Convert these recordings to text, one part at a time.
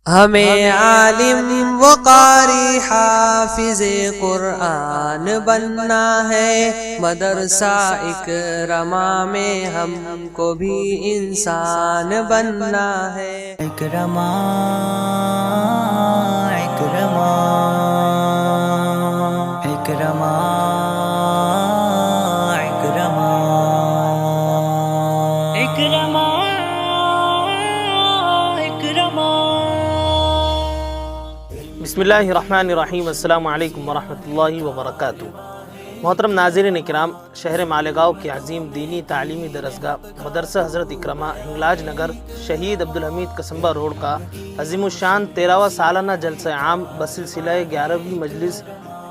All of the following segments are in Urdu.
ہمیں عالم و قاری حافظ قرآن بننا ہے، مدرسہ اکرما میں ہم کو بھی انسان بننا ہے۔ اکرما اکرما اکرما اکرما اکرما اکرما۔ بسم اللہ الرحمن الرحیم۔ السلام علیکم ورحمۃ اللہ وبرکاتہ۔ محترم ناظرین اکرام، شہر مالیگاؤں کی عظیم دینی تعلیمی درسگاہ مدرسہ حضرت اکرما ہنگلاج نگر شہید عبدالحمید قصنبہ روڈ کا عظیم الشان 13واں سالانہ جلسہ عام بسلسلہ 11ویں مجلس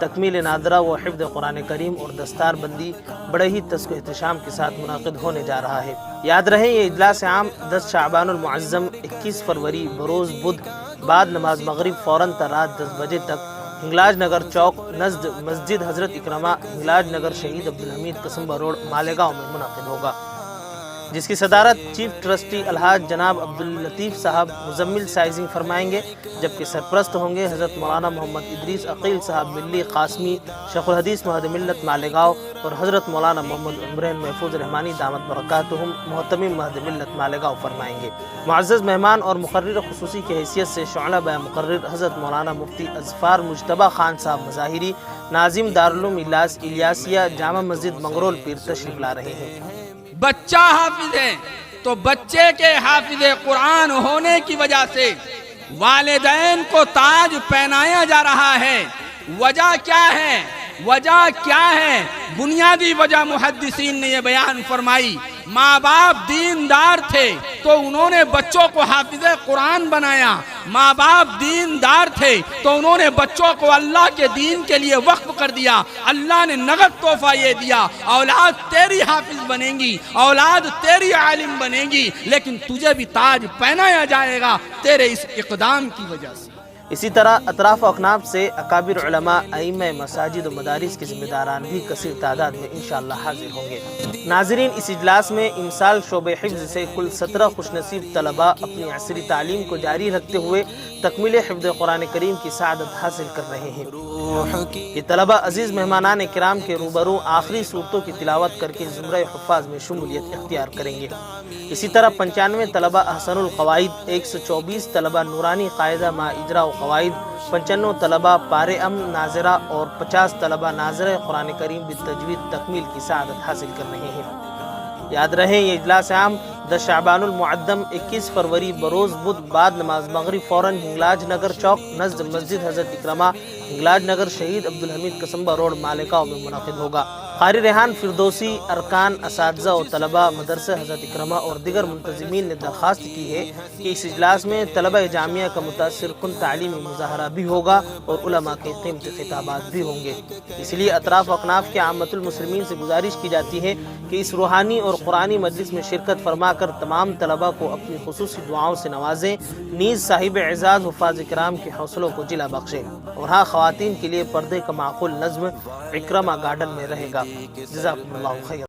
تکمیل نادرہ و حفظ قرآن کریم اور دستار بندی بڑے ہی تسک و احتشام کے ساتھ منعقد ہونے جا رہا ہے۔ یاد رہے یہ اجلاس عام 10 شعبان المعظم 21 فروری بروز بدھ بعد نماز مغرب فوراً تا رات 10 بجے تک ہنگلاج نگر چوک نزد مسجد حضرت اکرما ہنگلاج نگر شہید عبدالحمید قصنبہ روڈ مالیگاؤں میں منعقد ہوگا، جس کی صدارت چیف ٹرسٹی الحاج جناب عبداللطیف صاحب مزمل سائزنگ فرمائیں گے، جبکہ سرپرست ہوں گے حضرت مولانا محمد ادریس عقیل صاحب ملی قاسمی شیخ الحدیث مہد ملت مالیگاؤں اور حضرت مولانا محمد عمرین محفوظ رحمانی دامت برکاتہم محتمم مہد ملت مالیگاؤں فرمائیں گے۔ معزز مہمان اور مقرر خصوصی کی حیثیت سے شعلہ بہ مقرر حضرت مولانا مفتی اظفار مجتبیٰ خان صاحب مظاہری ناظم دارالعلوم الیاسیہ جامع مسجد منگرول پیر تشریف لا رہے ہیں۔ بچہ حافظ ہے تو بچے کے حافظ قرآن ہونے کی وجہ سے والدین کو تاج پہنایا جا رہا ہے۔ وجہ کیا ہے؟ وجہ کیا ہے؟ بنیادی وجہ محدثین نے یہ بیان فرمائی، ماں باپ دیندار تھے تو انہوں نے بچوں کو حافظ قرآن بنایا، ماں باپ دیندار تھے تو انہوں نے بچوں کو اللہ کے دین کے لیے وقف کر دیا۔ اللہ نے نقد تحفہ یہ دیا، اولاد تیری حافظ بنیں گی، اولاد تیری عالم بنیں گی، لیکن تجھے بھی تاج پہنایا جائے گا تیرے اس اقدام کی وجہ سے۔ اسی طرح اطراف و اکناف سے اکابر علماء، ائمہ مساجد و مدارس کے ذمہ داران بھی کثیر تعداد میں انشاءاللہ حاضر ہوں گے۔ ناظرین، اس اجلاس میں امسال شعبہ حفظ سے کل 17 خوش نصیب طلباء اپنی عصری تعلیم کو جاری رکھتے ہوئے تکمیل حفظ قرآن کریم کی سعادت حاصل کر رہے ہیں۔ یہ طلباء عزیز مہمانان کرام کے روبرو آخری صورتوں کی تلاوت کر کے زمرہ حفاظ میں شمولیت اختیار کریں گے۔ اسی طرح 95 طلباء احسن القواعد، 124 طلباء نورانی قاعدہ ما اجرا و قواعد، 95 طلباء پار امن ناظرہ اور 50 طلباء ناظرہ قرآن کریم بالتجوید تکمیل کی سعادت حاصل کر رہے ہیں۔ یاد رہے یہ اجلاس عام 10 شعبان المعظم 21 فروری بروز بدھ بعد نماز مغرب فوراً ہنگلاج نگر چوک نزد مسجد حضرت اکرما ہنگلاج نگر شہید عبدالحمید قصنبہ روڈ مالیگاؤں میں منعقد ہوگا۔ قاری ریحان فردوسی، ارکان، اساتذہ و طلباء مدرسہ حضرت اکرما اور دیگر منتظمین نے درخواست کی ہے کہ اس اجلاس میں طلبہ جامعہ کا متاثر کن تعلیمی مظاہرہ بھی ہوگا اور علماء کے قیمتی خطابات بھی ہوں گے۔ اس لیے اطراف و اکناف کے عامت المسلمین سے گزارش کی جاتی ہے کہ اس روحانی اور قرآنی مجلس میں شرکت فرما کر تمام طلباء کو اپنی خصوصی دعاؤں سے نوازیں، نیز صاحب اعزاز حفاظ کرام کے حوصلوں کو جلا بخشیں۔ اور ہاں، خواتین کے لیے پردے کا معقول نظم اکرما گارڈن میں رہے گا۔ جزاکم اللہ خیر۔